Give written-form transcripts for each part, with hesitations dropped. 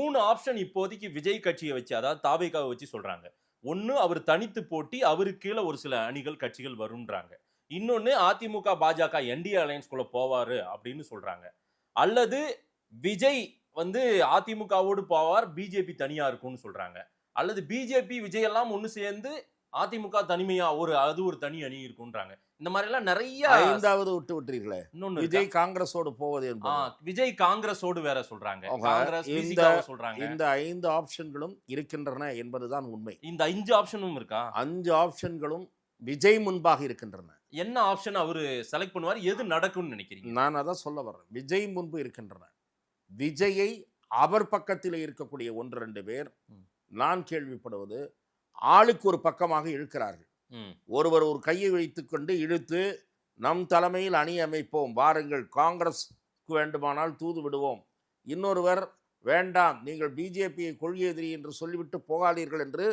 3 option இப்போதைக்கு விஜய் கட்சியை வச்சு, அதாவது தாவேகாவை வச்சு சொல்றாங்க. ஒண்ணு அவர் தனித்து போட்டி, அவருக்கு கீழ ஒரு சில அணிகள், கட்சிகள் வரும்ன்றாங்க. இன்னொன்னு அதிமுக, பாஜக என்டிஏ அலையன்ஸ்குள்ள போவாரு அப்படின்னு சொல்றாங்க. அல்லது விஜய் வந்து அதிமுகவோடு போவார், பிஜேபி தனியா இருக்கும்னு சொல்றாங்க. அல்லது பிஜேபி, விஜய் எல்லாம் ஒண்ணு சேர்ந்து அதிமுக தனிமையா அது ஒரு தனி அணி இருக்கும்ன்றாங்க. இந்த மாதிரி எல்லாம் நிறைய. ஐந்தாவது விட்டீர்களே, இன்னொன்னு விஜய் காங்கிரஸோடு போவது என்பது. விஜய் காங்கிரஸோடு வேற சொல்றாங்க. காங்கிரஸ் விசிகாவை சொல்றாங்க. இந்த 5 ஆப்ஷன்களும் இருக்கின்றன என்பதுதான் உண்மை. இந்த 5 ஆப்ஷனும் இருக்கா? 5 ஆப்ஷன்களும் விஜய் முன்பாக இருக்கின்றன. என்ன ஆப்ஷன் அவரு செலக்ட் பண்ணுவார்? எது நடக்கும்னு நினைக்கிறீங்க? நான் அதான் சொல்ல வர்றேன். விஜய் முன்பு இருக்கின்றன. விஜயை அவர் பக்கத்தில் இருக்கக்கூடிய 1-2 பேர் நான் கேள்விப்படுவது ஆளுக்கு ஒரு பக்கமாக இழுக்கிறார்கள். ஒருவர் ஒரு கையை வைத்துக்கொண்டு இழுத்து நம் தலைமையில் அணி அமைப்போம், வாருங்கள் காங்கிரஸ்க்கு வேண்டுமானால் தூது விடுவோம். இன்னொருவர் வேண்டாம், நீங்கள் பிஜேபியை கொள்கை எதிரி என்று சொல்லிவிட்டு போகாதீர்கள் என்று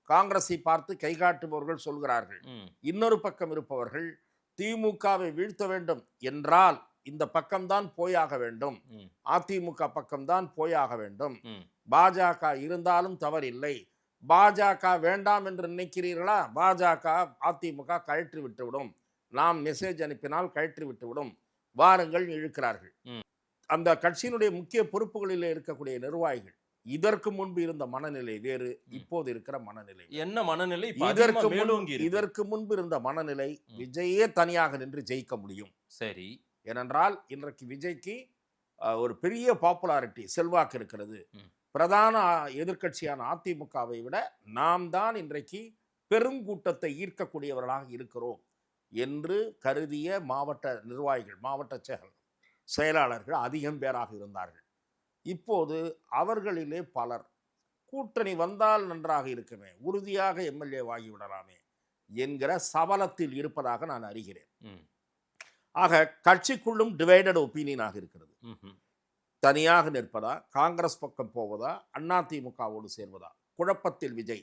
காங்கிரஸை பார்த்து கை காட்டுபவர்கள் சொல்கிறார்கள். இன்னொரு பக்கம் இருப்பவர்கள் திமுகவை வீழ்த்த வேண்டும் என்றால் இந்த பக்கம்தான் போயாக வேண்டும், அதிமுக பக்கம்தான் போயாக வேண்டும், பாஜக இருந்தாலும் தவறில்லை, பாஜக வேண்டாம் என்று நினைக்கிறீர்களா, பாஜக அதிமுக கழற்றி விட்டுவிடும், நாம் மெசேஜ் அனுப்பினால் கழற்றி விட்டுவிடும், வாருங்கள் இழுக்கிறார்கள். அந்த கட்சியினுடைய முக்கிய பொறுப்புகளில் இருக்கக்கூடிய நிர்வாகிகள் இதற்கு முன்பு இருந்த மனநிலை வேறு, இப்போது இருக்கிற மனநிலை என்ன மனநிலை? இதற்கு முன்பு இருந்த மனநிலை விஜயே தனியாக நின்று ஜெயிக்க முடியும். சரி. ஏனென்றால் இன்றைக்கு விஜய்க்கு ஒரு பெரிய பாப்புலாரிட்டி, செல்வாக்கு இருக்கிறது. பிரதான எதிர்க்கட்சியான அதிமுகவை விட நாம் தான் இன்றைக்கு பெருங்கூட்டத்தை ஈர்க்கக்கூடியவர்களாக இருக்கிறோம் என்று கருதிய மாவட்ட நிர்வாகிகள், மாவட்ட செயலாளர்கள் அதிகம் பேராக இருந்தார்கள். இப்போது அவர்களிலே பலர் கூட்டணி வந்தால் நன்றாக இருக்குமே, உறுதியாக எம்எல்ஏ வாகிவிடலாமே என்கிற சபலத்தில் இருப்பதாக நான் அறிகிறேன். ஆக கட்சிக்குள்ளும் டிவைடட் ஒப்பீனியனாக இருக்கிறது. தனியாக நிற்பதா, காங்கிரஸ் பக்கம் போவதா, அதிமுகவோடு சேர்வதா, குழப்பத்தில் விஜய்.